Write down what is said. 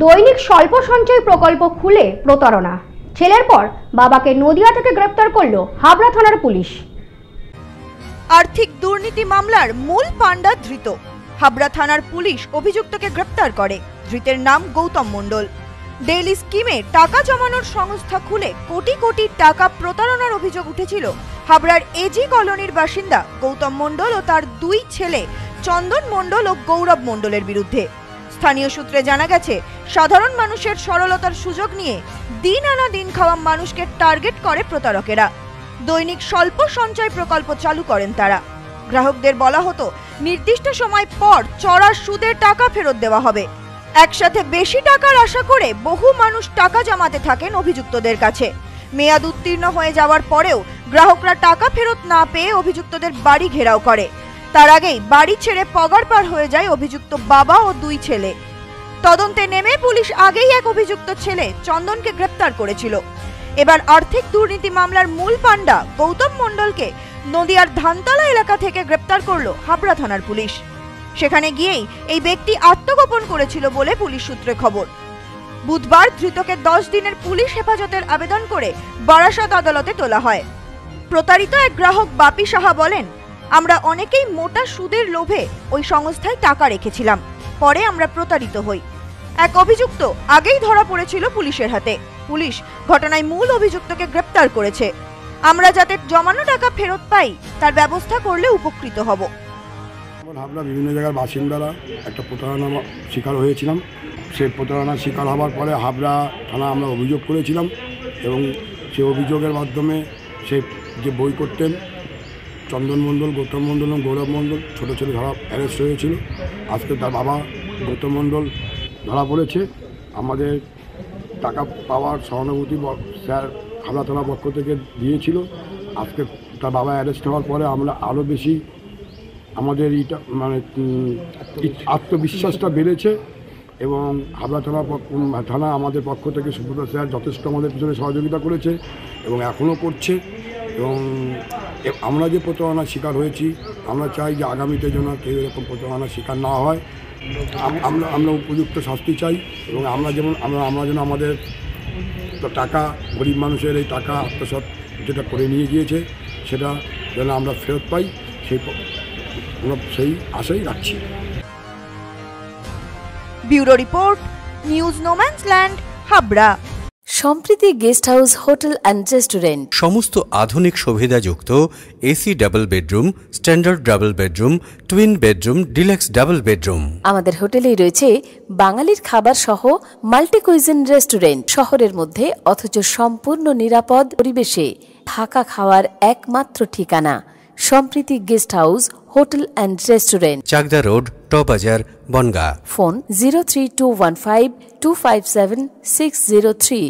দৈনিক স্বল্প সঞ্চয় প্রকল্প খুলে প্রতারণা। ছেলের পর বাবাকে নদিয়া থেকে গ্রেফতার করল হাবড়া থানার পুলিশ। আর্থিক দুর্নীতি মামলার মূল পাণ্ডা ধৃত। হাবড়া থানার পুলিশ অভিযুক্তকে গ্রেফতার করে। ধৃতের নাম গৌতম মণ্ডল। ডেইলি স্কিমে টাকা জমানোর সংস্থা খুলে কোটি কোটি টাকা প্রতারণার অভিযোগ উঠেছিল হাবড়ার এজি কলোনির বাসিন্দা গৌতম মণ্ডল ও তার দুই ছেলে চন্দন মণ্ডল ও গৌরব মণ্ডলের বিরুদ্ধে। স্থানীয় সূত্রে জানা গেছে, সাধারণ মানুষের সরলতার সুযোগ নিয়ে দিন আনা দিন খাওয়া মানুষকে টার্গেট করে প্রতারকেরা। দৈনিক স্বল্প সঞ্চয় প্রকল্প চালু করেন তারা। গ্রাহকদের বলা হতো নির্দিষ্ট সময় পর চড়া সুদে টাকা ফেরত দেওয়া হবে। একসাথে বেশি টাকার আশা করে বহু মানুষ টাকা জমাতে থাকেন অভিযুক্তদের কাছে। মেয়াদ উত্তীর্ণ হয়ে যাওয়ার পরেও গ্রাহকরা টাকা ফেরত না পেয়ে অভিযুক্তদের বাড়ি ঘেরাও করে। তার আগেই বাড়ি ছেড়ে পগার পার হয়ে যায় অভিযুক্ত বাবা ও দুই ছেলে। তদন্তে নেমে পুলিশ আগেই এক অভিযুক্ত ছেলে চন্দনকে গ্রেফতার করেছিল। এবার আর্থিক দুর্নীতি মামলার মূল পাণ্ডা গৌতম মণ্ডলকে নদিয়ার ধানতলা এলাকা থেকে গ্রেফতার করল হাবড়া থানার পুলিশ। সেখানে গিয়েই এই ব্যক্তি আত্মগোপন করেছিল বলে পুলিশ সূত্রে খবর। বুধবার ধৃতকে 10 দিনের পুলিশ হেফাজতের আবেদন করে বারাসত আদালতে তোলা হয়। প্রতারিত এক গ্রাহক বাপি সাহা বলেন, আমরা অনেকেই মোটা সুদের লোভে ওই সংস্থায় টাকা রেখেছিলাম, পরে আমরা প্রতারিত হই। এক অভিযুক্ত আগেই ধরা পড়েছিল পুলিশের হাতে। পুলিশ ঘটনায় মূল অভিযুক্তকে গ্রেফতার করেছে। আমরা যাতে জমানো টাকা ফেরত পাই তার ব্যবস্থা করলে উপকৃত হব। আমরা বিভিন্ন জায়গার বাসিন্দারা একটা প্রতারণার শিকার হয়েছিলাম। সেই প্রতারণার শিকার হওয়ার পরে হাবড়া থানা আমরা অভিযোগ করেছিলাম এবং সেই অভিযোগের মাধ্যমে সে যে বই করতেন চন্দন মণ্ডল, গৌতম মণ্ডল এবং গৌরব মণ্ডল ছোটো ছোটো ধরা অ্যারেস্ট হয়েছিল। আজকে তার বাবা গৌতম মণ্ডল ধরা পড়েছে। আমাদের টাকা পাওয়ার সহানুভূতি স্যার হাবড়া থানার পক্ষ থেকে দিয়েছিল। আজকে তার বাবা অ্যারেস্ট হওয়ার পরে আমরা আরও বেশি আমাদের আত্মবিশ্বাসটা বেড়েছে এবং হাবড়া থানা আমাদের পক্ষ থেকে সুব্রত স্যার যথেষ্ট আমাদের পিছনে সহযোগিতা করেছে এবং এখনও করছে। এবং আমরা যে প্রতারণার শিকার হয়েছি, আমরা চাই যে আগামীতে যেন কেউ এরকম প্রতারণার শিকার না হয়। আমরা উপযুক্ত শাস্তি চাই এবং আমরা যেন আমাদের টাকা, গরিব মানুষের এই টাকা আত্মসাৎ যেটা করে নিয়ে গিয়েছে সেটা যেন আমরা ফেরত পাই, সেই আশাই রাখছি। Bureau report, news no man's land, Habra. Sampriti guest house, hotel and restaurant. সমস্ত আধুনিক সুবিধাযুক্ত AC double bedroom, standard double bedroom, twin bedroom, deluxe double bedroom. আমাদের হোটেলেই রয়েছে বাঙালির খাবার সহ মাল্টি কুইজিন রেস্টুরেন্ট। শহরের মধ্যে অথচ সম্পূর্ণ নিরাপদ পরিবেশে থাকা খাওয়ার একমাত্র ঠিকানা Sampriti guest house, hotel and restaurant, Chakdah road, টবাজার, বনগাঁ। ফোন 03215257603।